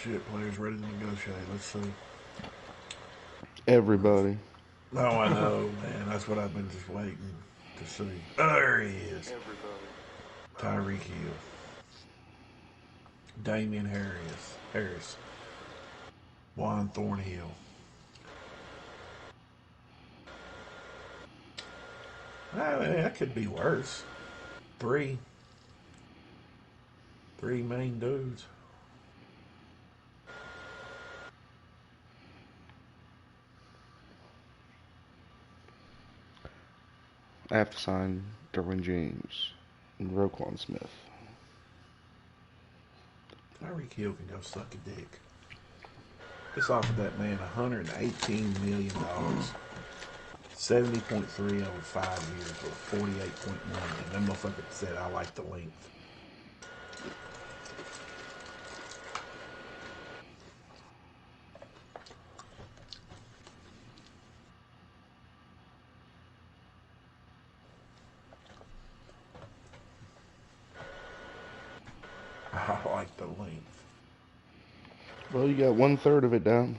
shit players ready to negotiate. Let's see. Everybody. Oh, I know, man. That's what I've been just waiting to see. Oh, there he is. Tyreek Hill. Damian Harris. Juan Thornhill. I mean, that could be worse. Three main dudes. I have to sign Derwin James and Roquan Smith. Tyreek Hill can go suck a dick. Just offered that man $118 million. 70.3 over 5 years with 48.1. And that motherfucker said, I like the length. I like the length. Well, you got 1/3 of it down.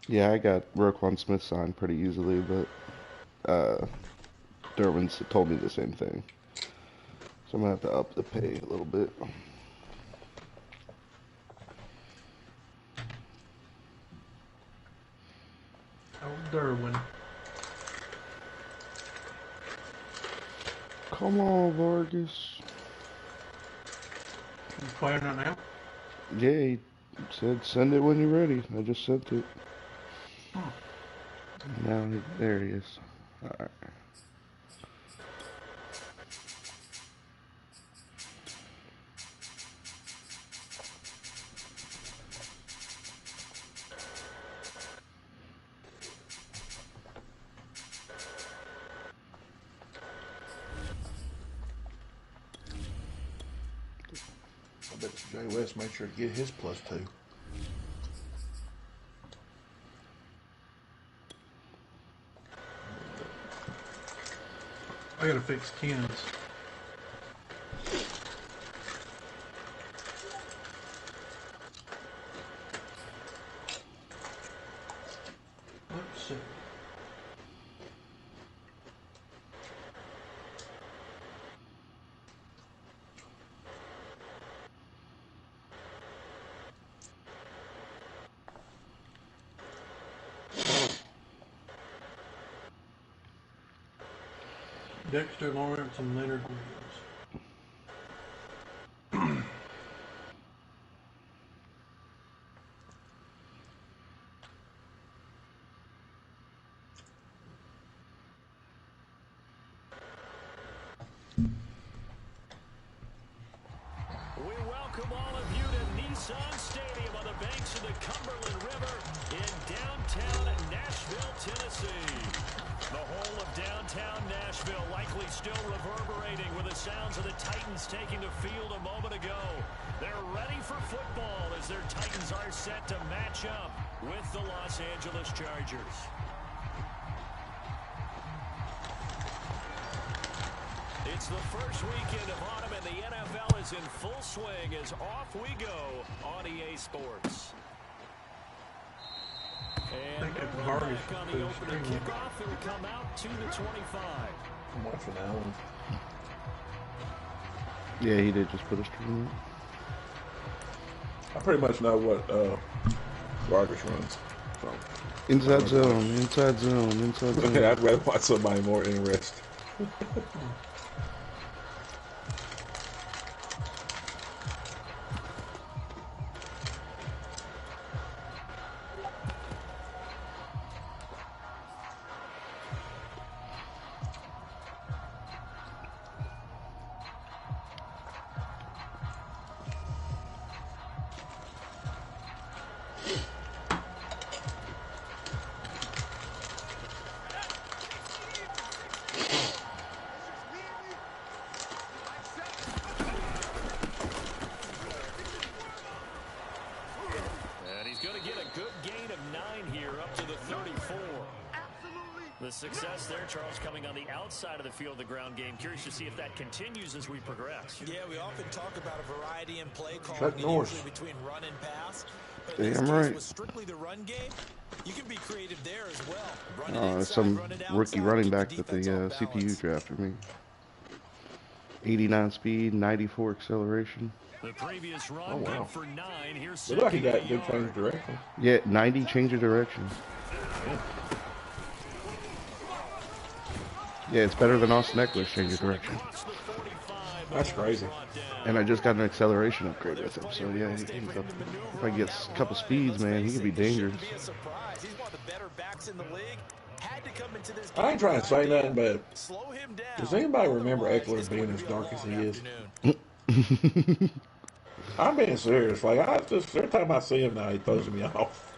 Yeah, I got Roquan Smith signed pretty easily, but Derwin told me the same thing. So I'm going to have to up the pay a little bit. Oh, Derwin. Come on, Vargas. You playing it now? Yeah, he said send it when you're ready. I just sent it. Huh. Now, there he is. All right. I bet Jay West made sure to get his +2. I gotta fix Ken's. Let's see. Dexter Lawrence and Leonard Williams. We welcome all of you to Nissan Stadium on the banks of the Cumberland River in downtown Nashville, Tennessee. The whole of downtown Nashville likely still reverberating with the sounds of the Titans taking the field a moment ago. They're ready for football as their Titans are set to match up with the Los Angeles Chargers. It's the first weekend of autumn and the NFL is in full swing as off we go on EA Sports. And Vargas back on the opening kickoff, it'll come out to the 25. I'm watching Allen. Yeah, he did just put a stream up. I pretty much know what Vargas runs. So. Inside zone. I'd rather watch somebody more interested. the success there, Charles, coming on the outside of the field, the ground game. Curious to see if that continues as we progress. Yeah, we often talk about a variety in play Chuck calling, Norris. usually between run and pass. But in this Damn case, right. with strictly the run game, you can be creative there as well. Run it Oh, inside, some run it rookie outside, running keep back that the defense off CPU balance. drafted me. 89 speed, 94 acceleration. The previous run Oh, wow. good for 9. Here's Look like he got second good yard. change direction. Yeah, 90 change of direction. Yeah, it's better than Austin Eckler's change of direction. That's crazy. And I just got an acceleration upgrade with him, so yeah, if I get a couple speeds, man, he could be dangerous. I ain't trying to say nothing, but does anybody remember Eckler being as dark as he is? I'm being serious. Like, every time I see him now, he throws me off.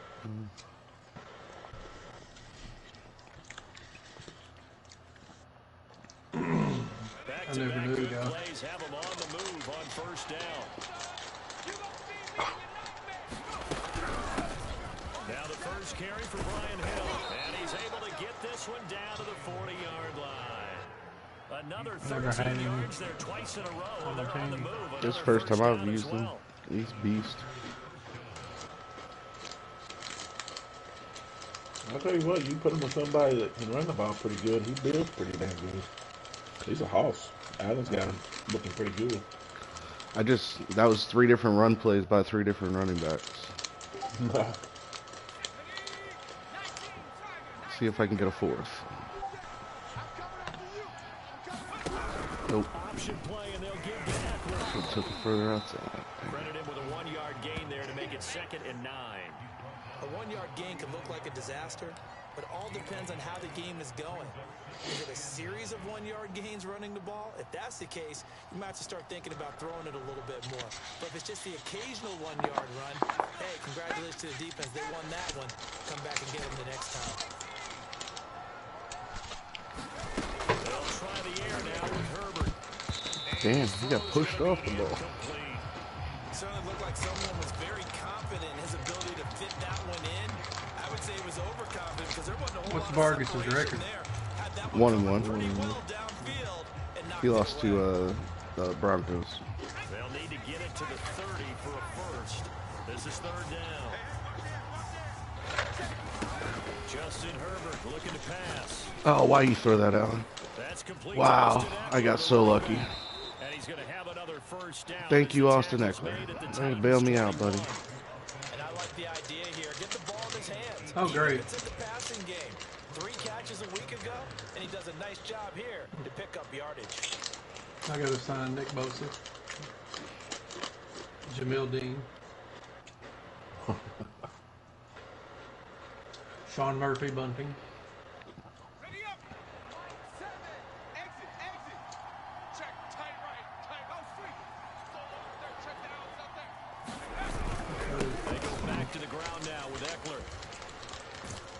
I never knew the guy. Plays have him on the move on first down. Now the first carry for Brian Hill, and he's able to get this one down to the 40-yard line. Another 13 yards there twice in a row, and they're on the move. This Another first time first I've down used as him. well. He's beast. I'll tell you what, you put him with somebody that can run the ball pretty good, he builds pretty damn good. He's a hoss. Allen's got him looking pretty good. That was 3 different run plays by 3 different running backs. See if I can get a 4th. Nope. Option play, and they'll give to Eckler. He took it further outside. Credit him with a 1-yard gain there to make it 2nd and 9. A 1-yard gain can look like a disaster, but all depends on how the game is going. Is it a series of 1-yard gains running the ball? If that's the case, you might have to start thinking about throwing it a little bit more. But if it's just the occasional 1-yard run, hey, congratulations to the defense. They won that one. Come back and get them the next time. They'll try the air now with Herbert. Damn, he got pushed off the ball. It certainly looked like someone was very confident in his ability to fit that one in. I would say he was overconfident because there wasn't a whole What's lot of Vargas' separation record? there. Had that 1-1. pretty well downfield and knocked He it lost away. to Broncos. They'll need to get it to the 30 for a first. This is 3rd down. Justin Herbert looking to pass. Oh, why you throw that out? That's complete. Wow, I got so lucky. And he's going to have another first down. Thank you, As the Austin tackle's Eckler. made at the Hey, Titans' bail me out, 21. buddy. And I like the idea here. Get the ball in his hands. Oh, great. It's in the passing game. 3 catches a week ago, and he does a nice job here to pick up yardage. I got to sign Nick Bosa, Jamil Dean, Sean Murphy Bunting. They go back to the ground now with Eckler.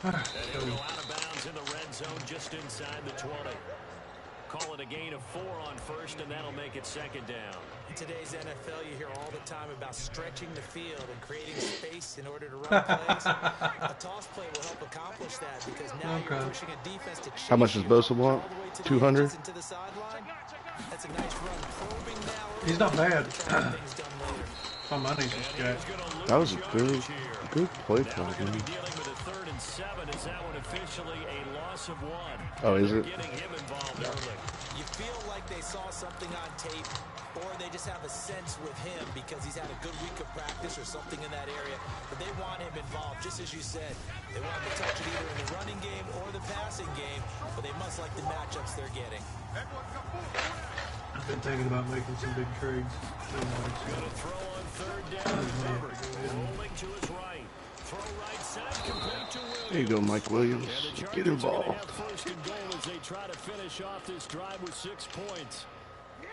And he'll go out of bounds in the red zone just inside the 20. Call it a gain of 4 on first, and that'll make it 2nd down. In today's NFL, you hear all the time about stretching the field and creating space in order to run plays. A toss play will help accomplish that because now you're pushing a defense to chase How much does Bosa want? all the way to the 200? edges and to the sideline. That's a nice run, probing now. He's not bad. Things done later. My money's just got. That was a good play Now call, they're going to man. be dealing with a 3rd and 7. Is that one officially a loss of 1? Oh, is it? Getting him involved early. You feel like they saw something on tape, or they just have a sense with him because he's had a good week of practice or something in that area, but they want him involved, just as you said. They want him to touch it either in the running game or the passing game, but they must like the matchups they're getting. I've been thinking about making some big trades. Going to throw on 3rd down. Herbert rolling to his right. Throw right side, complete to Williams. There you go, Mike Williams. And the Get Chargers are going involved. to have 1st and goal as they try to finish off this drive with 6 points.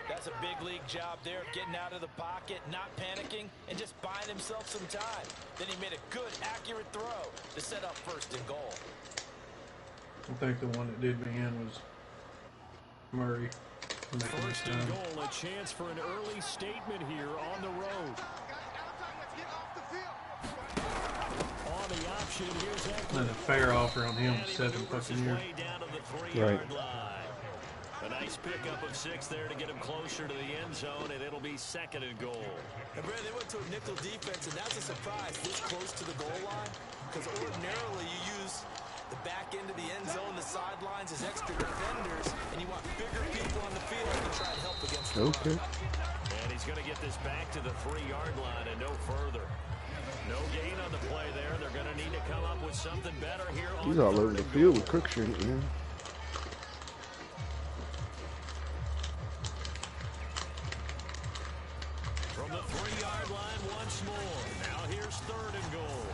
That's a big league job there of getting out of the pocket, not panicking, and just buying himself some time. Then he made a good, accurate throw to set up 1st and goal. I think the one that did me in was Murray. 1st and goal, a chance for an early statement here on the road. On the option action. Here's And the fair offer on him was 7 fucking years. down to the 3-yard Right. line. A nice pickup of 6 there to get him closer to the end zone, and it'll be 2nd and goal. And Brad, they went to a nickel defense, and that's a surprise this close to the goal line, because ordinarily you use the back end of the end zone, the sidelines as extra defenders, and you want bigger people on the field to try to help against the Okay. run. And he's going to get this back to the 3-yard line and no further. No gain on the play there. They're going to need to come up with something better here. He's all over the field with Cruikshank, man. From the 3-yard line once more. Now here's 3rd and goal.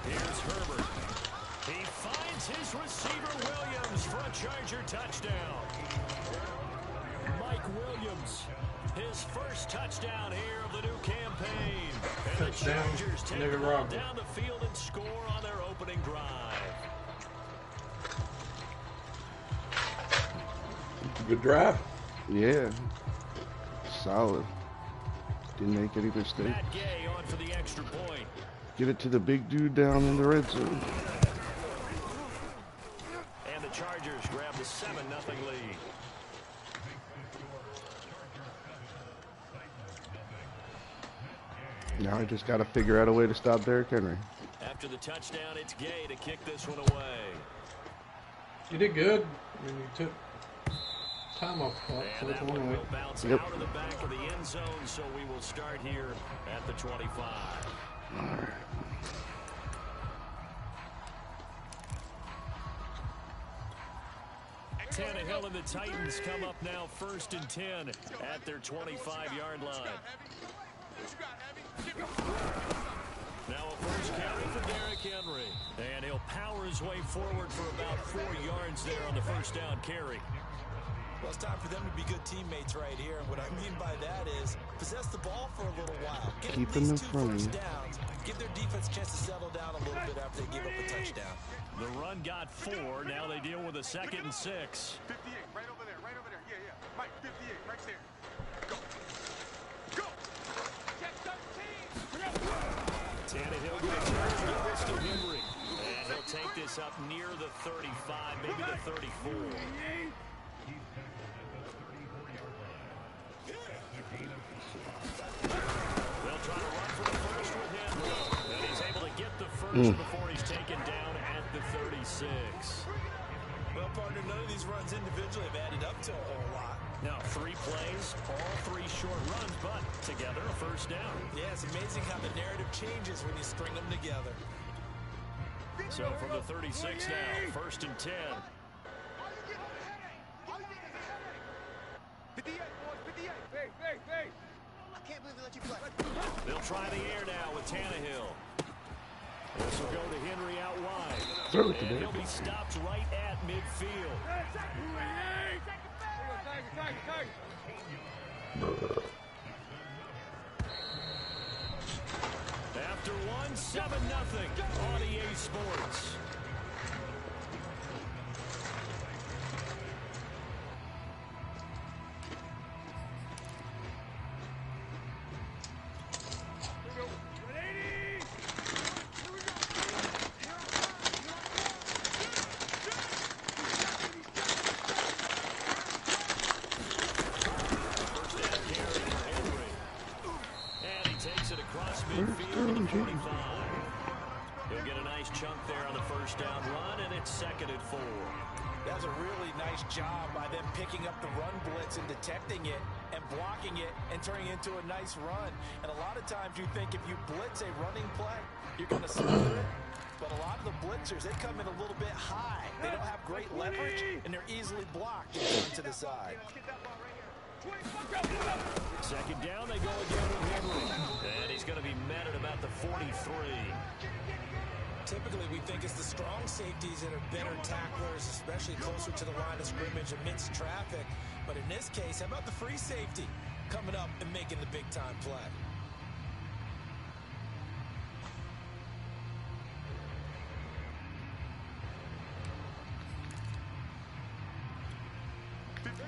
Here's Herbert. He finds his receiver Williams for a Charger touchdown. Mike Williams, his first touchdown here of the new campaign. And the Touchdown, Chargers take nigga the ball Robert. down the field and score on their opening drive. Good drive. Yeah. Solid. Didn't make any mistakes. Matt Gay on for the extra point. Get it to the big dude down in the red zone. And the Chargers grab the 7-0 lead. Now I just got to figure out a way to stop Derrick Henry. After the touchdown, it's Gay to kick this one away. You did good. I mean, you took time off the clock, so And it's that one one way. will bounce Yep. out of the back of the end zone, so we will start here at the 25. Tannehill and the Titans come up now 1st and 10 at their 25-yard line. Now a first carry for Derrick Henry. And he'll power his way forward for about 4 yards there on the first down carry. Well, it's time for them to be good teammates right here. And what I mean by that is possess the ball for a little while. Get Keep at them least in 2 front of first you. downs. Give their defense a chance to settle down a little bit after they give up a touchdown. The run got 4. Now they deal with a 2nd and 6. 58, right over there, right over there. Yeah, yeah. Mike, 58, right there. Go. Go. Check 13. Tannehill gives this to Henry. And he'll take this up near the 35, maybe the 34. They'll try to run for the first with Henry. And he's able to get the first before he's taken down at the 36. Well, partner, none of these runs individually have added up to a whole lot. Now 3 plays, all 3 short runs, but together a first down. Yeah, it's amazing how the narrative changes when you string them together. So from the 36 now, 1st and 10. 58, boys, 58. Hey, hey, hey. I can't believe they let you play. They'll try the air now with Tannehill. This will go to Henry out wide. Throw it to And Derrick. he'll be stopped right at midfield. After one, 7-0 on EA Sports. First down carry for Henry. And he takes it across midfield to the 45. He'll get a nice chunk there on the first down run, and it's 2nd and 4. That was a really nice job by them picking up the run blitz and detecting it and blocking it and turning it into a nice run. And a lot of times you think if you blitz a running play, you're going to smother it. But a lot of the blitzers, they come in a little bit high. They don't have great leverage, and they're easily blocked and turned to the side. 2nd down, they go again with Henry. And he's going to be met at about the 43. Typically, we think it's the strong safeties that are better tacklers, especially closer to the line of scrimmage amidst traffic. But in this case, how about the free safety coming up and making the big-time play?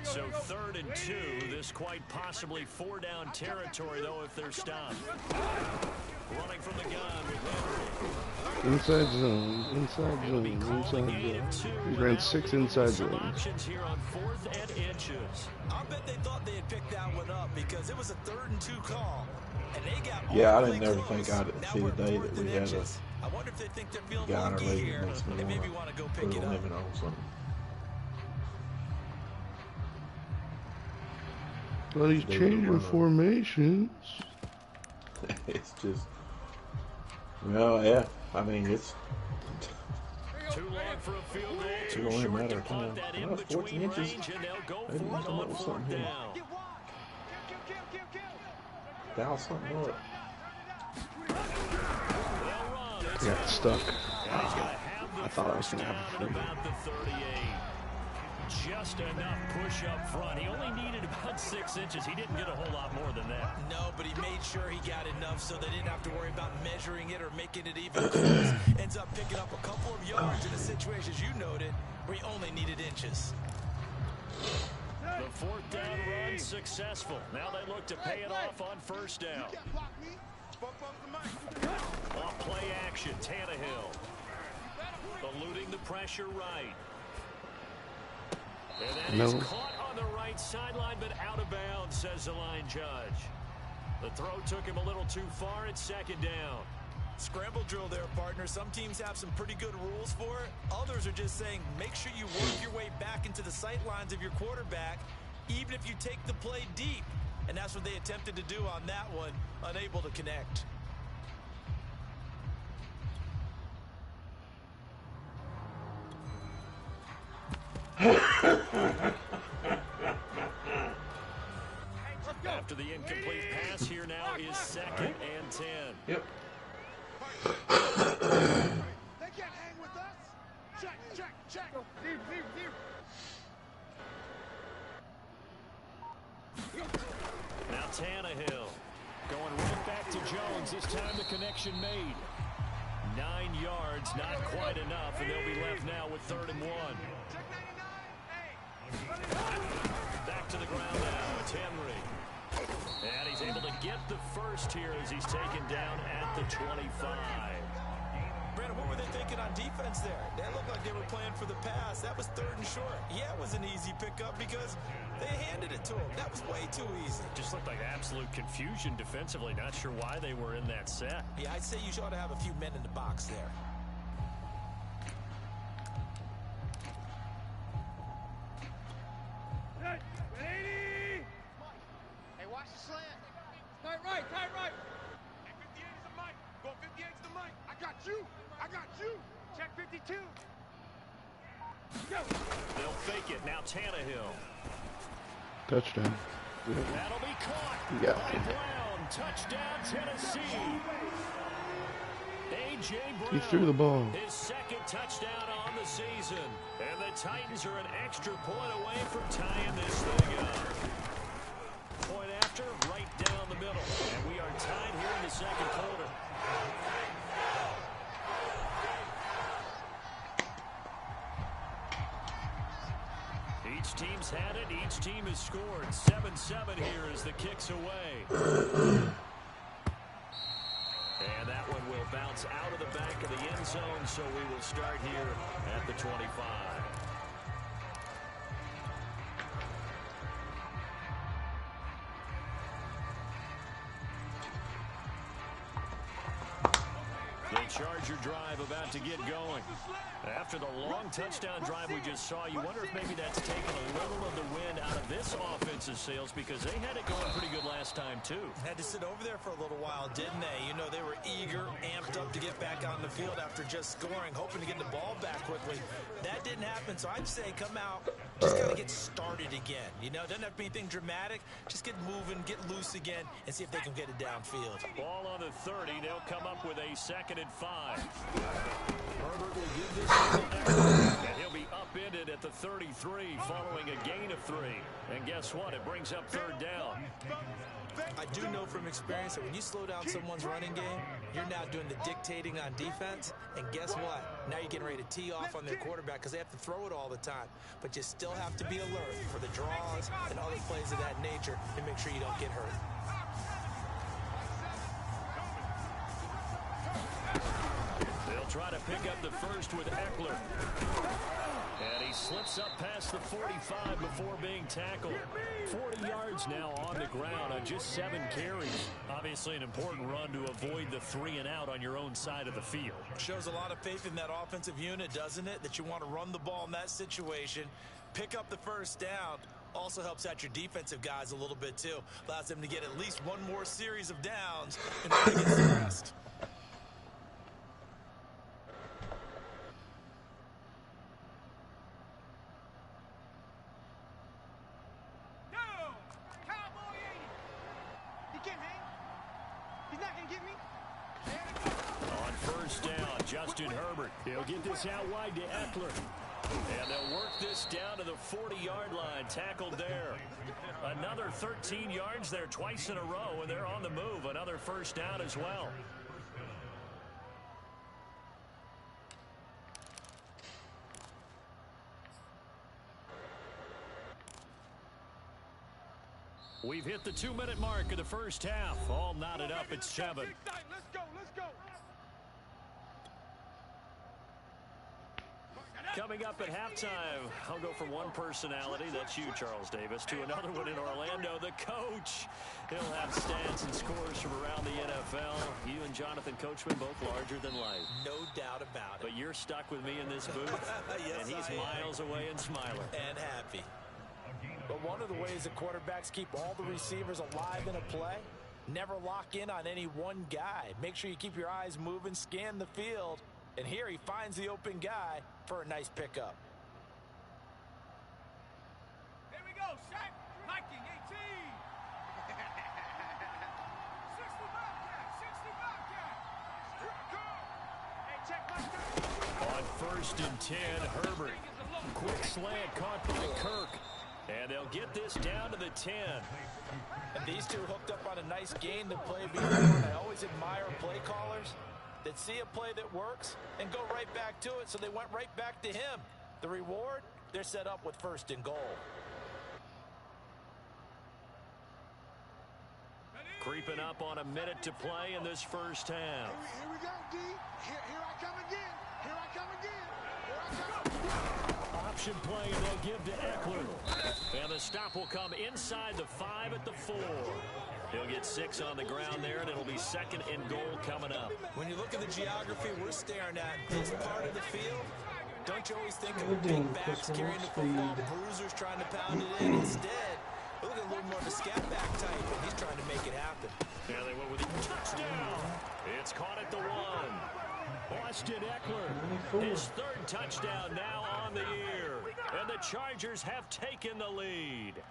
So 3rd and 2. This quite possibly 4-down territory, though, if they're stopped. Running from the gun with Henry. Inside zone, inside zone, inside zone. He ran 6 inside zones. Options here on 4th and inches. I bet they thought they had picked that one up because it was a 3rd and 2 call. And they got Yeah, I all the didn't way ever close. think I'd Now see the we're day that 4th we and had a inches. I wonder if they think they're feeling guy in our lucky league here. that makes me They maybe want want to go to pick put a it up. limit on something. Well, he's changing formations. It's just, well, yeah. I mean, it's Too long for a field goal. It's Too only a short matter to of time. punt that in Well, 14 between inches. range, and they'll go Maybe for we'll it come on up with 4th something here. down. dial something up. They'll run. It's Got stuck. And he's going to have the I thought I was first gonna have down a at free. about the 38. Just enough push up front. He only needed about 6 inches. He didn't get a whole lot more than that. No, but he made sure he got enough so they didn't have to worry about measuring it or making it even close. Ends up picking up a couple of yards in a situation, as you noted, where he only needed inches. The 4th down run successful. Now they look to pay it off on 1st down. Off play action, Tannehill. Eluding the pressure right. And that is caught on the right sideline, but out of bounds, says the line judge. The throw took him a little too far. It's 2nd down. Scramble drill there, partner. Some teams have some pretty good rules for it. Others are just saying make sure you work your way back into the sight lines of your quarterback, even if you take the play deep. And that's what they attempted to do on that one, unable to connect. After the incomplete pass, here now is 2nd and 10. Yep. They can't hang with us. Check, check, check. Deep, deep, deep. Now Tannehill going right back to Jones. This time the connection made. 9 yards, not quite enough, and they'll be left now with 3rd and 1. Check 99. Hey. Back to the ground now. It's Henry. And he's able to get the first here as he's taken down at the 25. Brandon, what were they thinking on defense there? They looked like they were playing for the pass. That was 3rd and short. Yeah, it was an easy pickup because they handed it to him. That was way too easy. Just looked like absolute confusion defensively. Not sure why they were in that set. Yeah, I'd say you ought to have a few men in the box there. Hey, 80. Hey, watch the slant. Tight right, tight right. Hey, 58 is the mic. Go 58 is the mic. I got you. I got you. Check 52. Go. They'll fake it. Now Tannehill. Touchdown. That'll be caught Yeah. by Brown. Touchdown, Tennessee. A.J. Brown. He threw the ball. His 2nd touchdown on the season. And the Titans are an extra point away from tying this thing up. Point after, right down the middle. And we are tied here in the 2nd quarter. Each team's had it. Each team has scored. 7-7 here as the kick's away. And that one will bounce out of the back of the end zone, so we will start here at the 25. The Charger drive about to get going. After the long touchdown drive we just saw, you wonder if maybe that's taken a little of the wind out of this offensive sails because they had it going pretty good last time, too. Had to sit over there for a little while, didn't they? You know, they were eager, amped up to get back out in the field after just scoring, hoping to get the ball back quickly. That didn't happen, so I'd say come out, just got to get started again. You know, doesn't have to be anything dramatic. Just get moving, get loose again, and see if they can get it downfield. Ball on the 30. They'll come up with a 2nd and 5. Herbert will give this one to Eckler, and he'll be upended at the 33 following a gain of 3. And guess what? It brings up 3rd down. I do know from experience that when you slow down someone's running game, you're now doing the dictating on defense. And guess what? Now you're getting ready to tee off on their quarterback because they have to throw it all the time. But you still have to be alert for the draws, balls and other plays of that nature to make sure you don't get hurt. They'll try to pick up the first with Eckler. And he slips up past the 45 before being tackled. 40 yards now on the ground on just 7 carries. Obviously an important run to avoid the 3 and out on your own side of the field. Shows a lot of faith in that offensive unit, doesn't it? That you want to run the ball in that situation, pick up the first down. Also helps out your defensive guys a little bit too. Allows them to get at least one more series of downs and then get some rest. Justin Herbert. He'll get this out wide to Eckler. And they'll work this down to the 40-yard line. Tackled there. Another 13 yards there twice in a row, and they're on the move. Another first down as well. We've hit the 2-minute mark of the first half. All knotted up at 7. Let's go, let's go. Coming up at halftime, I'll go from one personality, that's you, Charles Davis, to another one in Orlando, the coach. He'll have stats and scores from around the NFL. You and Jonathan Coachman both larger than life. No doubt about it. But you're stuck with me in this booth, yes, and he's miles away and smiling. And happy. But one of the ways that quarterbacks keep all the receivers alive in a play, never lock in on any one guy. Make sure you keep your eyes moving, scan the field. And here he finds the open guy for a nice pickup. Here we go, Shaq. Liking 18. 60 Bobcat. 60 Bobcat. Hey, check my 30. On first and 10, Herbert. Quick slant caught by Kirk. And they'll get this down to the 10. And these two hooked up on a nice gain to play before. I always admire play callers that see a play that works and go right back to it, so they went right back to him. The reward, they're set up with first and goal. Creeping up on a minute to play in this first half. Here we go, D. Here I come again. Here I come again. Here I come. Option play, and they'll give to Eckler. And the stop will come inside the 5 at the 4. He'll get 6 on the ground there, and it'll be second and goal coming up. When you look at the geography we're staring at, this part of the field, don't you always think of the big backs carrying the football, bruisers trying to pound it in? Instead, look at a little more of a scat back type, and he's trying to make it happen. Yeah, they went with a touchdown. It's caught at the 1. Austin Eckler, his 3rd touchdown now on the year. And the Chargers have taken the lead.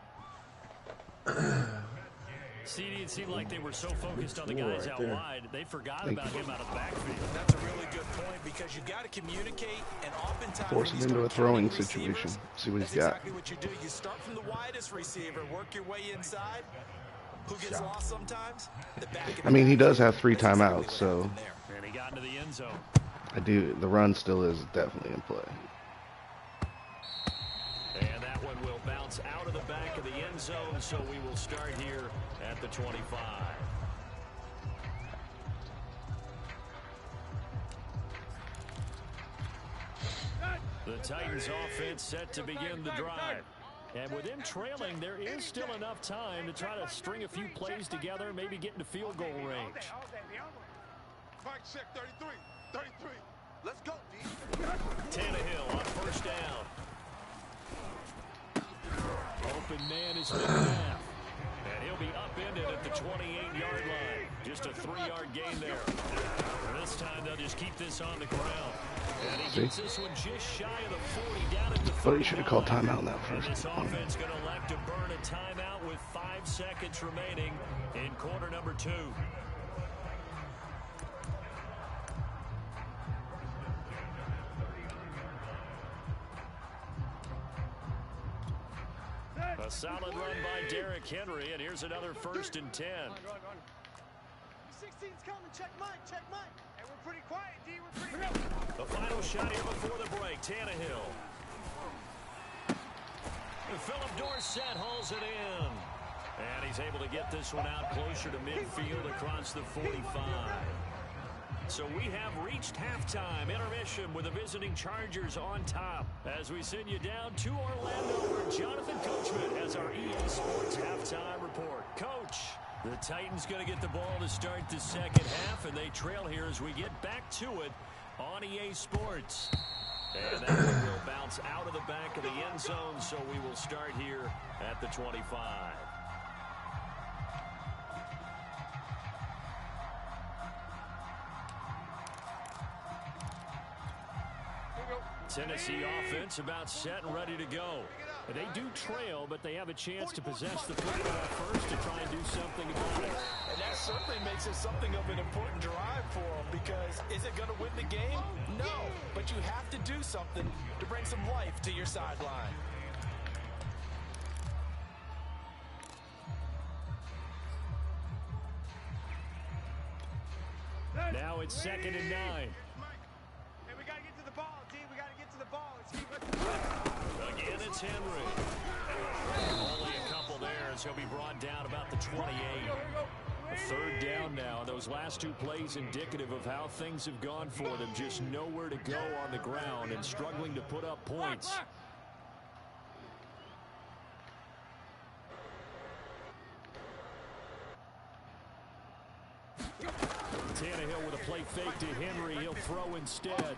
CD, it seemed like they were so focused on the guys out wide, they forgot about him out of the backfield. That's a really good point, because you got to communicate, and oftentimes force him into a throwing situation. See what he's got. Exactly what you do. You start from the widest receiver, work your way inside. Who gets lost sometimes? The back. I mean, he does have 3 timeouts, so And he got into the end zone. the run still is definitely in play. And that one will bounce out of the back of the end zone, so we will start here at the 25. The Titans offense set to begin the drive. And with them trailing, there is still enough time to try to string a few plays together, maybe get into field goal range. Mike check 33. 33. Let's go, D. Tannehill on first down. Open man is McNabb. And he'll be upended at the 28-yard line. Just a 3-yard gain there. This time they'll just keep this on the ground. And he gets this one just shy of the 40 down at the 30. But he should have called timeout that And first. this offense going to elect to burn a timeout with 5 seconds remaining in quarter number 2. A solid run by Derrick Henry, and here's another first and 10. 16's coming. Check Mike. Check Mike. Hey, we're pretty quiet, D. We're pretty quiet. The final shot here before the break. Tannehill. Philip Dorsett hauls it in. And he's able to get this one out closer to midfield across the 45. So we have reached halftime intermission with the visiting Chargers on top. As we send you down to Orlando, where Jonathan Coachman has our EA Sports halftime report. Coach, the Titans going to get the ball to start the second half, and they trail here as we get back to it on EA Sports. And that one will bounce out of the back of the end zone, so we will start here at the 25. Tennessee offense about set and ready to go. They do trail, but they have a chance to possess the football first to try and do something about it. And that certainly makes it something of an important drive for them, because is it going to win the game? No, but you have to do something to bring some life to your sideline. Now it's 2nd and 9. Hey, we got to get to the ball, D. We got to get to the ball. Again, it's Henry. Only a couple there as he'll be brought down about the 28. A third down now. Those last two plays indicative of how things have gone for them. Just nowhere to go on the ground and struggling to put up points. Tannehill with a play fake to Henry. He'll throw instead.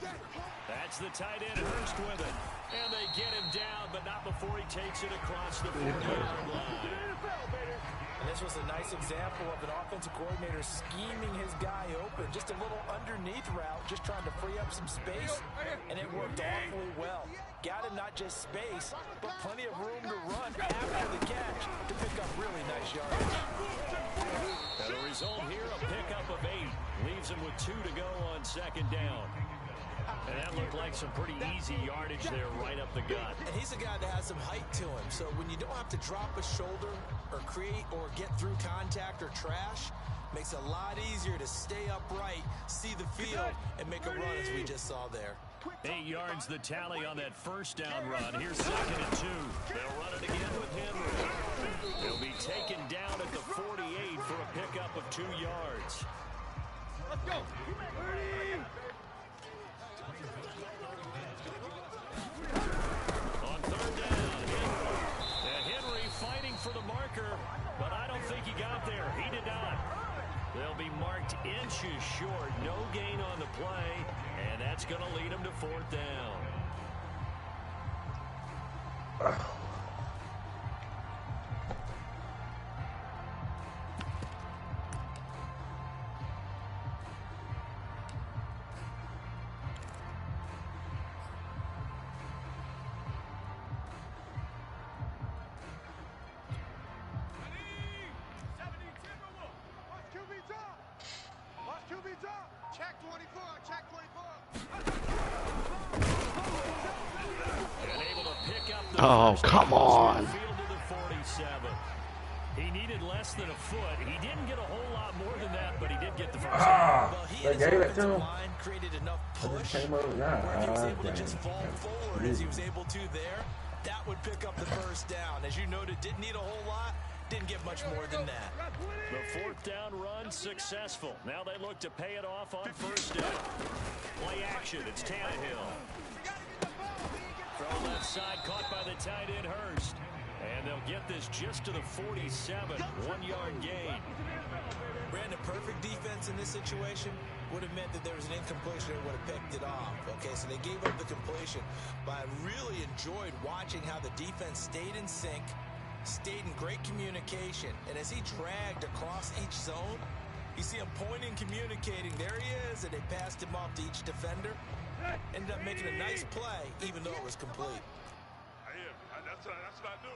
That's the tight end, Hurst with it. And they get him down, but not before he takes it across the 40-yard line. And this was a nice example of an offensive coordinator scheming his guy open. Just a little underneath route, just trying to free up some space, and it worked awfully well. Got him not just space, but plenty of room to run after the catch to pick up really nice yardage. And the result here, a pickup of 8. Leaves him with 2 to go on 2nd down. And that looked like some pretty easy yardage there right up the gut. And he's a guy that has some height to him, so when you don't have to drop a shoulder or create or get through contact or trash, makes it a lot easier to stay upright, see the field, and make a run as we just saw there. 8 yards the tally on that first down run. Here's 2nd and 2. They'll run it again with Henry. He'll be taken down at the 48 for a pickup of 2 yards. Let's go. On 3rd down, Henry fighting for the marker, but I don't think he got there. He did not. They'll be marked inches short. No gain on the play, and that's going to lead him to 4th down. Check 24, check 24. And able to pick up the Oh, come on. field to the 47. He needed less than a foot. He didn't get a whole lot more than that, but he did get the first down. Well, he they and his gave it to offensive him. line created enough push came over now. where he was able to Dang. just fall forward as he was able to there. That would pick up the first down. As you noted, didn't need a whole lot. Didn't get much more than that. The 4th down run successful. Now they look to pay it off on 1st down. Play action. It's Tannehill. Throw left side, caught by the tight end Hurst. And they'll get this just to the 47. 1-yard gain. Brandon, perfect defense in this situation would have meant that there was an incompletion and would have picked it off. Okay, so they gave up the completion. But I really enjoyed watching how the defense stayed in sync, stayed in great communication, and as he dragged across each zone, you see him pointing, communicating. There he is, and they passed him off to each defender. Ended up making a nice play, even though it was complete. That's what I do.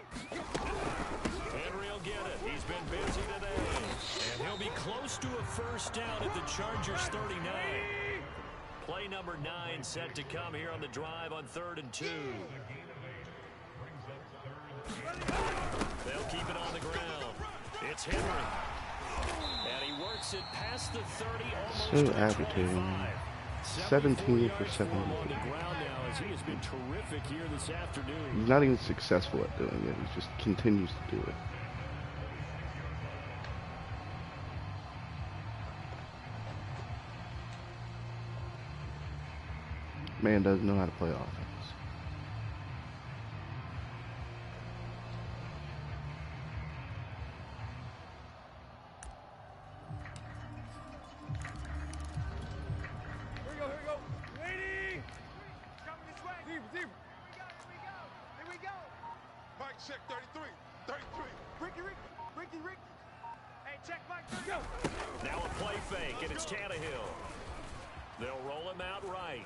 Henry will get it. He's been busy today. And he'll be close to a first down at the Chargers 39. Play number 9 set to come here on the drive on 3rd and 2. They'll keep it on the ground. It's Henry. And he works it past the 30, almost So to the agitating. 25. 17 for 70. He has been terrific here this afternoon. He's not even successful at doing it. He just continues to do it. Man doesn't know how to play offense. Check 33. 33. Ricky. Hey, check Mike. Go. Now a play fake, and it's Tannehill. They'll roll him out right.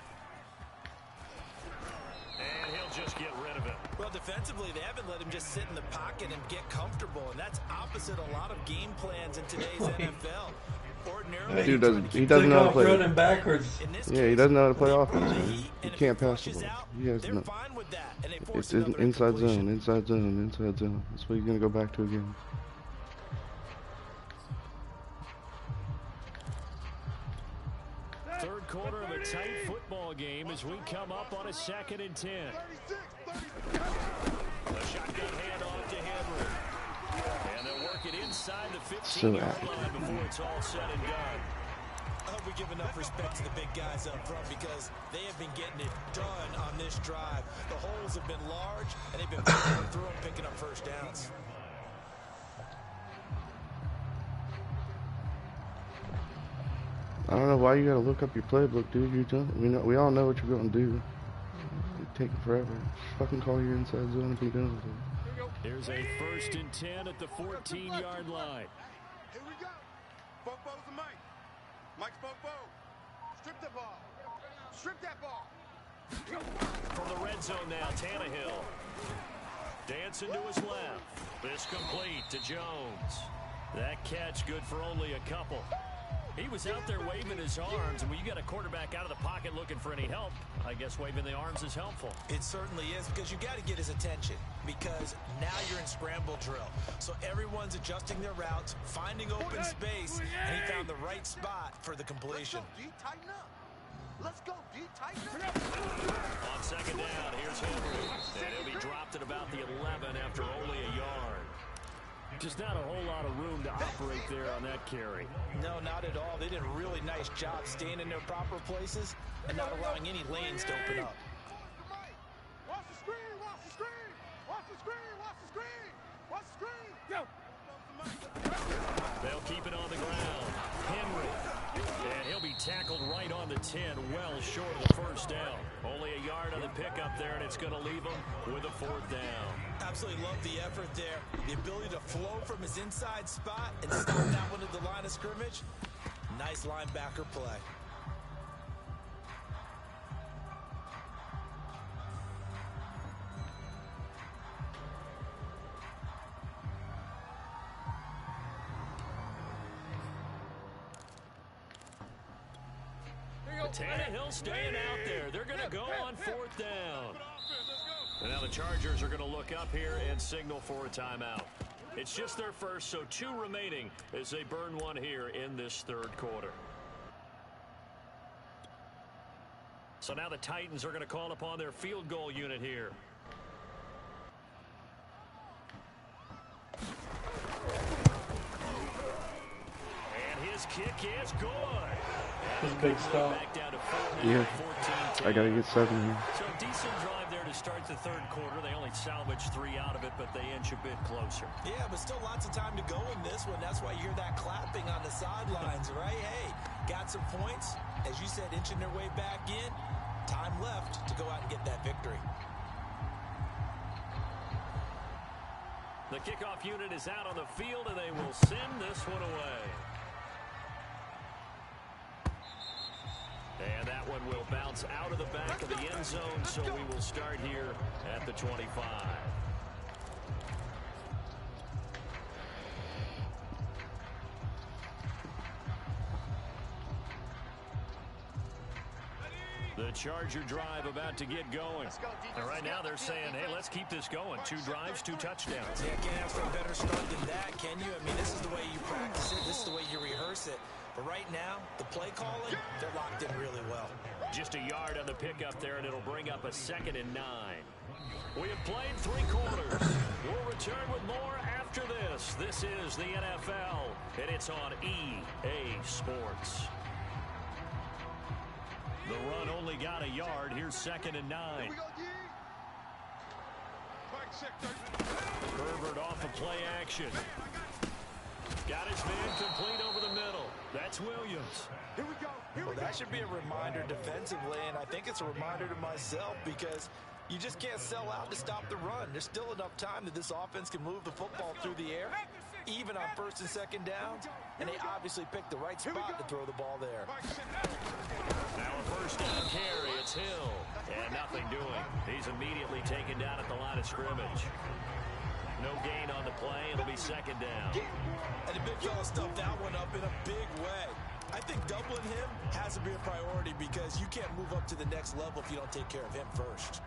And he'll just get rid of it. Well, defensively, they haven't let him just sit in the pocket and get comfortable, and that's opposite a lot of game plans in today's NFL. Ordinarily, Dude he doesn't know how to play. Running backwards. Yeah, he doesn't know how to play offense, man. He can't pass the ball. He has no. It's inside zone. That's what he's gonna go back to again. Third quarter of a tight football game as we come up on a 2nd and 10. A shotgun handoff to Henry. And they'll work it inside the 15-yard line before it's all said and done. I hope we give enough respect to the big guys up front because they have been getting it done on this drive. The holes have been large, and they've been going through and picking up first downs. I don't know why you gotta look up your playbook, dude. We all know what you're gonna do. It's taking forever. Just fucking call your inside zone and be done with it. Here's a 1st and 10 at the 14-yard line. Here we go. Fofo's the Mike. Mike's Fofo. Strip the ball. Strip that ball. From the red zone now, Tannehill. Dancing to his left. This complete to Jones. That catch good for only a couple. He was out there waving his arms, and when you got a quarterback out of the pocket looking for any help, I guess waving the arms is helpful. It certainly is, because you got to get his attention, because now you're in scramble drill. So everyone's adjusting their routes, finding open space, and he found the right spot for the completion. Let's go, D. Tighten up. On 2nd down, here's Henry. And he'll be dropped at about the 11 after only a yard. Just not a whole lot of room to operate there on that carry. No, not at all. They did a really nice job staying in their proper places and not allowing any lanes to open up. Watch the screen, watch the screen, watch the screen, watch the screen, watch the screen. Go. They'll keep it on the ground. Henry. And he'll be tackled right on the 10, well short of the first down. Only a yard on the pickup there, and it's going to leave him with a 4th down. Absolutely love the effort there. The ability to flow from his inside spot and stop that one at the line of scrimmage. Nice linebacker play. Tannehill staying out there. They're going to go on 4th down. And now the Chargers are going to look up here and signal for a timeout. It's just their first, so 2 remaining as they burn one here in this 3rd quarter. So now the Titans are going to call upon their field goal unit here. And his kick is good. His big stop. Yeah, I gotta get 7 here. So decent drive there to start the 3rd quarter. They only salvaged 3 out of it, but they inch a bit closer. Yeah, but still lots of time to go in this one. That's why you hear that clapping on the sidelines, right? Hey, got some points. As you said, inching their way back in. Time left to go out and get that victory. The kickoff unit is out on the field, and they will send this one away. And that one will bounce out of the back of the end zone, so we will start here at the 25. The Charger drive about to get going. And right now they're saying, hey, let's keep this going. 2 drives, 2 touchdowns. Yeah, can't ask for a better start than that, can you? I mean, this is the way you practice it. This is the way you rehearse it. But right now, the play calling, they're locked in really well. Just a yard on the pickup there, and it'll bring up a 2nd and 9. We have played 3 quarters. We'll return with more after this. This is the NFL, and it's on EA Sports. The run only got a yard. Here's 2nd and 9. Herbert off of play action. Got his man complete over the middle. That's Williams. Here we go. Well, that should be a reminder defensively, and I think it's a reminder to myself because you just can't sell out to stop the run. There's still enough time that this offense can move the football through the air, even on 1st and 2nd down, and they obviously picked the right spot to throw the ball there. Now a 1st down carry. It's Hill, and nothing doing. He's immediately taken down at the line of scrimmage. No gain on the play. It'll be 2nd down. And the big fella stuffed that one up in a big way. I think doubling him has to be a priority because you can't move up to the next level if you don't take care of him first.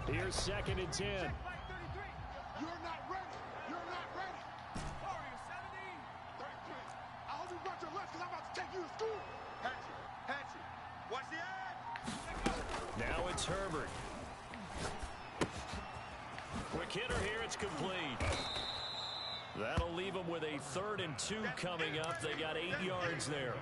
Here's 2nd and 10. You're not ready. You're not ready. Warrior 17. 33. I hope you brought your lunch because I'm about to take you to school. Hatchet. Watch the ad. Now it's Herbert. Quick hitter here. It's complete. That'll leave them with a 3rd and 2 coming up. They got 8 yards there.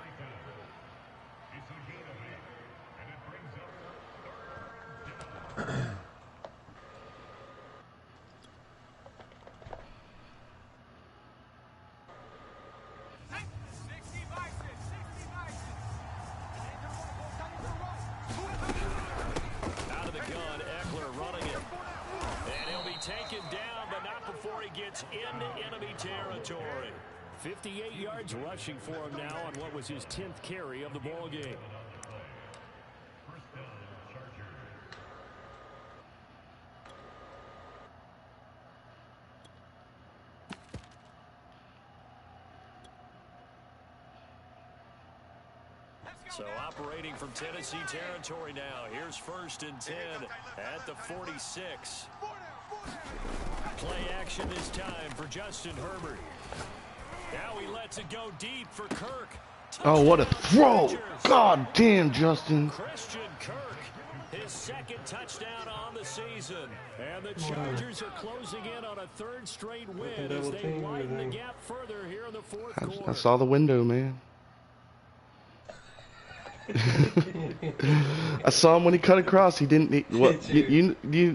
Out of the gun, Eckler running it. And he'll be taken down, but not before he gets into enemy territory. 58 yards rushing for him now on what was his 10th carry of the ball game. So operating from Tennessee territory now. Here's 1st and 10 at the 46. Play action this time for Justin Herbert. Now he lets it go deep for Kirk. Oh, what a throw! God damn, Justin. Christian Kirk, his 2nd touchdown on the season. And the Chargers are closing in on a 3rd straight win as they widen the gap further here in the 4th quarter. I saw the window, man. I saw him when he cut across. He didn't need what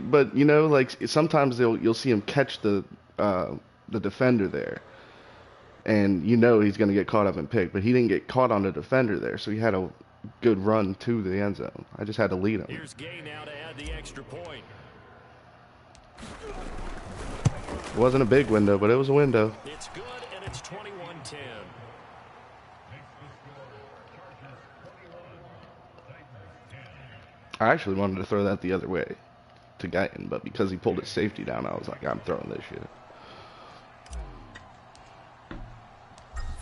but you know, like sometimes you'll see him catch the defender there, and you know he's gonna get caught up and picked. But he didn't get caught on the defender there, so he had a good run to the end zone. I just had to lead him. Here's Gay now to add the extra point. It wasn't a big window, but it was a window. It's good, and it's 21-10. I actually wanted to throw that the other way to Guyton, but because he pulled his safety down, I was like, I'm throwing this shit.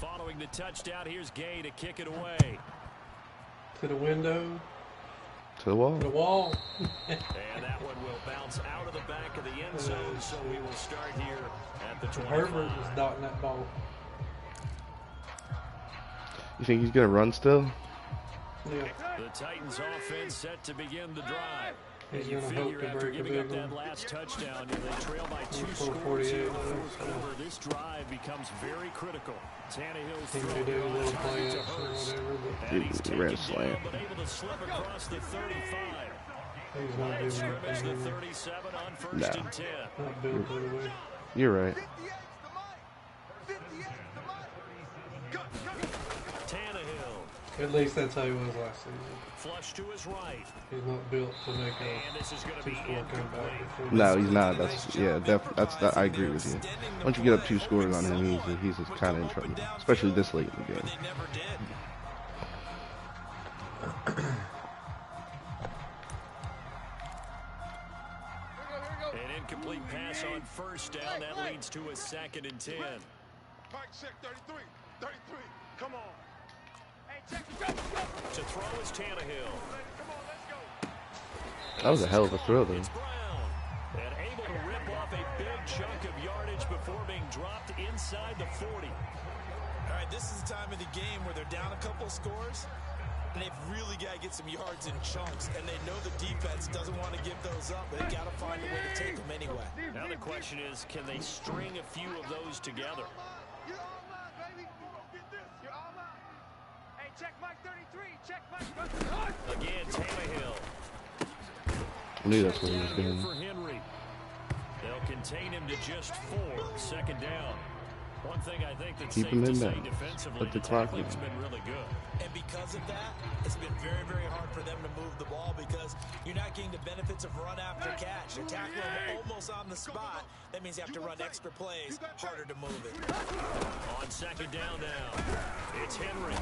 Following the touchdown, here's Gay to kick it away. To the window. To the wall. To the wall. And that one will bounce out of the back of the end zone, so we will start here at the 25. Herbert was dotting that ball. You think he's going to run still? Yeah. The Titans offense set to begin the drive. He's You going to hope figure to after break a giving up big that one. last touchdown, they trail by 2 4:48, scores here in the 4th quarter. This drive becomes very critical. Tannehill's He throw may do a little goes play to action or Hurst. whatever, but And he's He taken ran a down, slant. but able to slip across the 35. he's not Line doing of scrimmage, the anything. 37 on 1st No. and 10. Not built that way. You're right. 58's the mic. 58's the mic. Go. Tannehill, At least that's how he was last season. flush to his right. He's not built to make And a this is going to be two-score comeback. incomplete. No, he's not. I agree with you. Once you get up 2 scores on him, he's kind of in trouble, especially this late in the game. They never did. An incomplete pass on 1st down. That leads to a 2nd and 10. Pike check 33. 33. Come on. To throw is Tannehill. That was a hell of a throw, though. It's Brown. And able to rip off a big chunk of yardage before being dropped inside the 40. All right, this is the time of the game where they're down a couple scores, and they've really got to get some yards in chunks, and they know the defense doesn't want to give those up, but they got to find a way to take them anyway. Now the question is, can they string a few of those together? You're all mine, baby. You gonna get this. You're all mine. Hey, check Mike 33. Check Mike 33. Again, Tannehill. I knew that's what he was Down here doing. for Henry. They'll contain him to just 4. Second down. One thing I think that's Keep safe him to in say there. defensively, Put the the clock tackling's in. been really good. And because of that, it's been very, very hard for them to move the ball because you're not getting the benefits of run after catch. They're tackling them almost on the spot. That means you have to run extra plays, harder to move it. On second down now, it's Henry.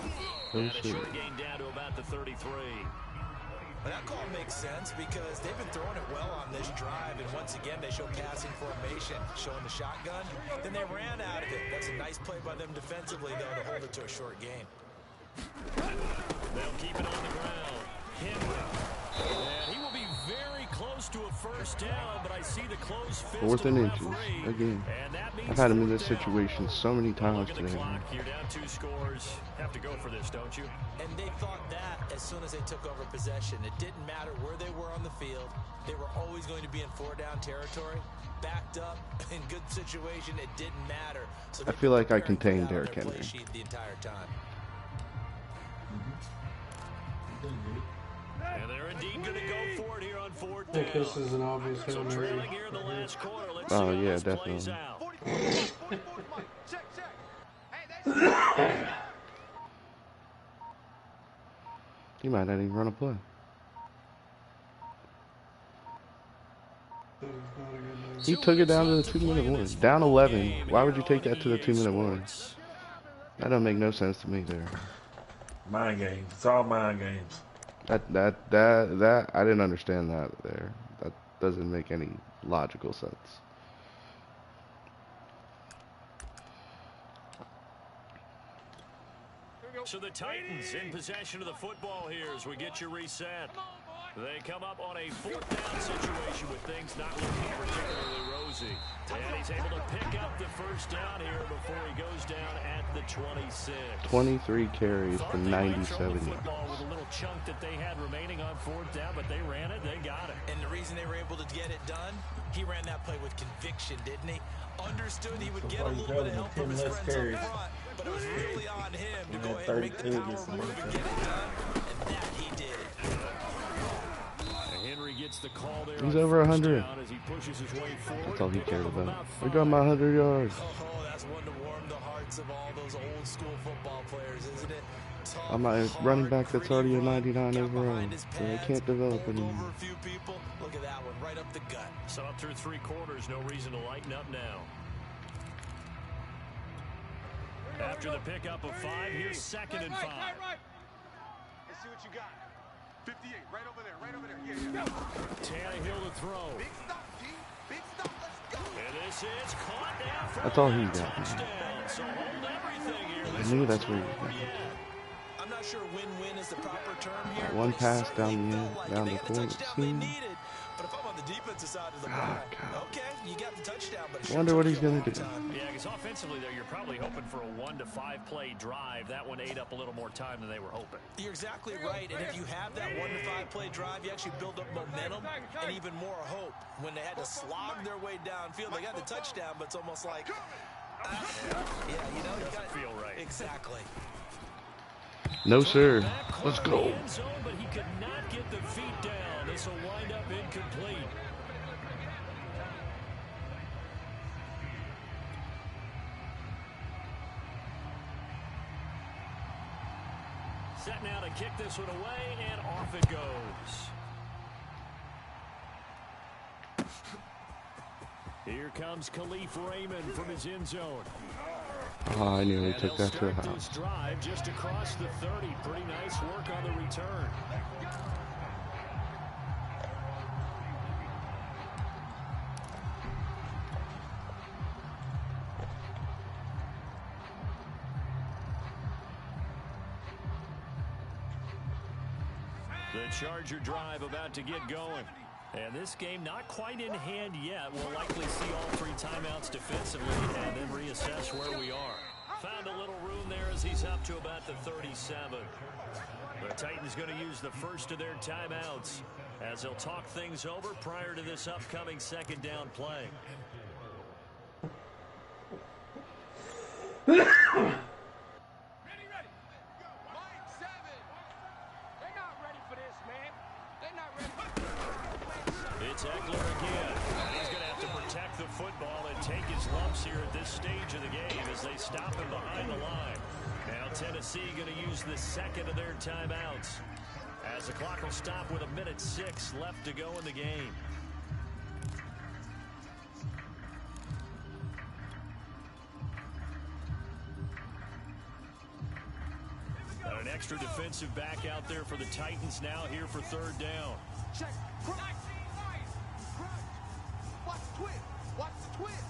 Oh, And a shit. short gain down to about the 33. But that call makes sense because they've been throwing it well on this drive, and once again they show passing formation, showing the shotgun. Then they ran out of it. That's a nice play by them defensively, though, to hold it to a short gain. They'll keep it on the ground. Henry. And he will be very close to a first down, but I see the close fist of 4th the and inches referee. again. And that means I've had him in this fourth down. situation so many times Look at the today. clock. You're down 2 scores. Have to go for this, don't you? And they thought that as soon as they took over possession. It didn't matter where they were on the field. They were always going to be in 4-down territory. Backed up, in good situation, it didn't matter. So I feel like I preparing for contained that on Derrick their play Henry. sheet the entire time. And they're indeed going to go for it here on 4th I down. think this is an obvious So Hail Mary. trailing here in the last quarter. Let's Oh, see how yeah, this plays definitely. out. 44 Mike. Check. Hey, that's He might not even run a play. He took it down to the 2-minute warning. Down 11. Why would you take that to the 2-minute warning? That don't make no sense to me there. Mind games. It's all mind games. That I didn't understand that there. That doesn't make any logical sense. So the Titans in possession of the football here as we get you reset. They come up on a 4th down situation with things not looking particularly rosy. And he's able to pick up the first down here before he goes down at the 26. 23 carries for Thought they might throw 97 the yards. football with a little chunk that they had remaining on 4th down, but they ran it, they got it. And the reason they were able to get it done, he ran that play with conviction, didn't he? Understood he would get a little bit of help from his friends up front, but it was really on him to go ahead and make the power move and get it done, and that he did. And Henry gets the call there. He's on over first 100. down as he pushes his way forward. That's all he Pick cared up about. We five. got my 100 yards. Oh, that's one to warm the hearts of all those old school football players, isn't it? Tough, I'm a hard, running back that's already a gritty 99 got overall, behind his so they pads, can't develop bowled anymore. over a few people. Look at that one, right up the gut. So up through 3 quarters, no reason to lighten up now. After the pickup of 5, here's 2nd and 5. Right. Let's see what you got. 58, right over there. Yeah. Tannehill to throw. Big stop, G. Big stop, let's go. And this is caught down for That's all he a got, man. touchdown. So hold everything here. I This knew one's that's where he not was over going. yet. I'm not sure win-win is the proper term here. One but it pass certainly down the felt end, like down they the got corner. touchdown they needed. But if I'm on the defensive side of the ball, okay, you got the touchdown, but it sure Wonder took what you he's a gonna long do. time. Yeah, because offensively, though, you're probably hoping for a 1 to 5 play drive. That one ate up a little more time than they were hoping. You're exactly right, and if you have that 1 to 5 play drive, you actually build up momentum and even more hope. When they had to slog their way downfield, they got the touchdown, but it's almost like, yeah, you know, you got Feel right. exactly. No, sir. Back Let's corner of go. the end zone, but he could not get the feet down. This will wind up incomplete. Set now to kick this one away, and off it goes. Here comes Khalif Raymond from his end zone. Oh, I nearly And took they'll that to the start this house. drive just across the 30. Pretty nice work on the return. The Charger drive about to get going. And this game not quite in hand yet. We'll likely see all 3 timeouts defensively and then reassess where we are. Found a little room there as he's up to about the 37. The Titans going to use the first of their timeouts as they'll talk things over prior to this upcoming second down play. Ready. Mike 7. They're not ready for this, man. They're not ready. It's Eckler again. He's going to have to protect the football and take his lumps here at this stage of the game as they stop him behind the line. Now Tennessee going to use the second of their timeouts as the clock will stop with 1:06 left to go in the game. An extra defensive back out there for the Titans now here for third down. Check. Crunch. Watch the twist. Watch the twist.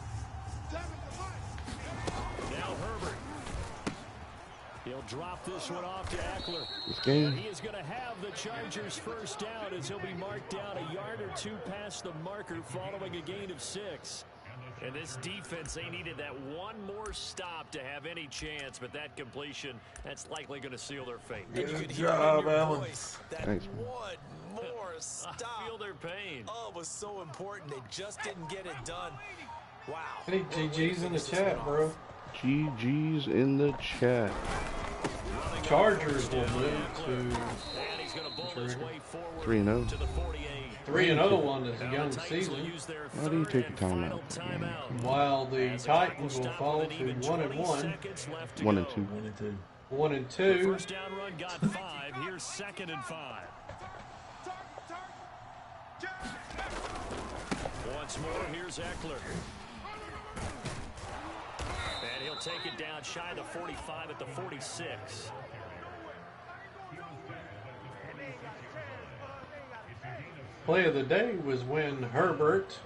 Damn it, the money. Now Herbert. He'll drop this one off to Eckler. game. He is going to have the Chargers first down as he'll be marked down a yard or 2 past the marker following a gain of 6. And this defense, they needed that one more stop to have any chance, but that completion, that's likely going to seal their fate. Good job, Alan. That Thanks, one more stop. I feel their pain. Oh, it was so important. They just didn't get it done. Wow. Hey, GG's in the chat, bro. GG's in the chat. Chargers will move to And he's going to bull his way forward 3-0. to the 48. 3-0 is a Now young the Titans will season, use their Why do you third take and a timeout? final timeout. while the As the clock Titans will stop fall with to an even 1-1, 20 seconds left to 1 go. and 2. 1 and 2. 1 and The 2. first down run got 5. Here's 2nd and 5. Once more, here's Eckler. And he'll take it down shy of the 45 at the 46. Play of the day was when Herbert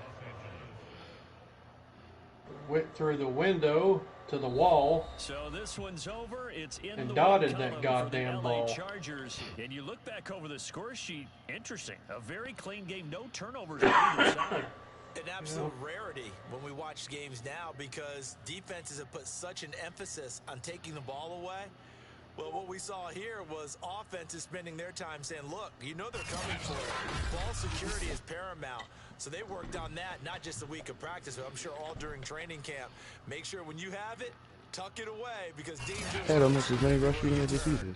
went through the window to the wall. So this one's over. It's in And the dotted win that column goddamn for the LA ball. Chargers. And you look back over the score sheet, interesting. A very clean game, no turnovers on either side. An absolute rarity when we watch games now because defenses have put such an emphasis on taking the ball away. Well, what we saw here was offenses spending their time saying, look, you know they're coming for it. Ball security is paramount. So they worked on that, not just a week of practice, but I'm sure all during training camp. Make sure when you have it, tuck it away because danger. Had almost as many rushing yards as he did.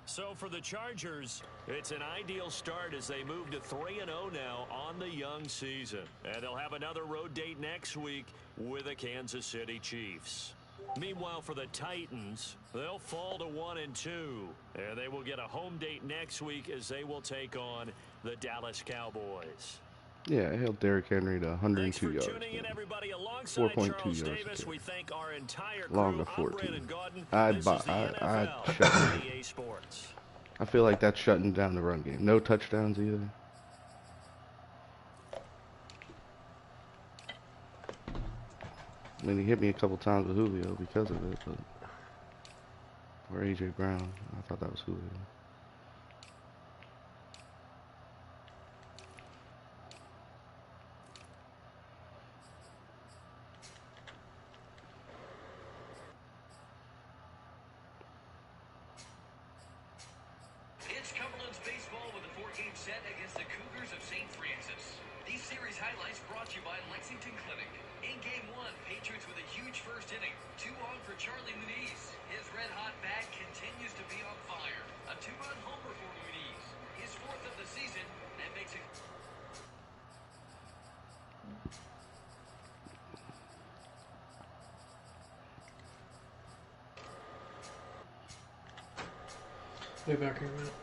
So for the Chargers, it's an ideal start as they move to 3-0 now on the young season. And they'll have another road date next week with the Kansas City Chiefs. Meanwhile, for the Titans, they'll fall to 1 and 2. And they will get a home date next week as they will take on the Dallas Cowboys. Yeah, I held Derrick Henry to Thanks 102 for yards. tuning in, everybody. Alongside 4.2 Charles yards a Davis, carry. we thank our entire Long crew. to I'm 14. Brandon Gaudin. I'd This buy- is the I'd NFL shut on EA Sports. I feel like that's shutting down the run game. No touchdowns either. I mean, he hit me a couple times with Julio because of it, but or AJ Brown. I thought that was Julio. It's Cumberland's baseball with a 4-game set against the Cougars of St. Francis. These series highlights brought to you by Lexington Clinic. In Game 1, Patriots with a huge first inning. 2 on for Charlie Muniz. His red-hot bat continues to be on fire. A 2-run homer for Muniz. His 4th of the season and makes it... Be back here in a minute.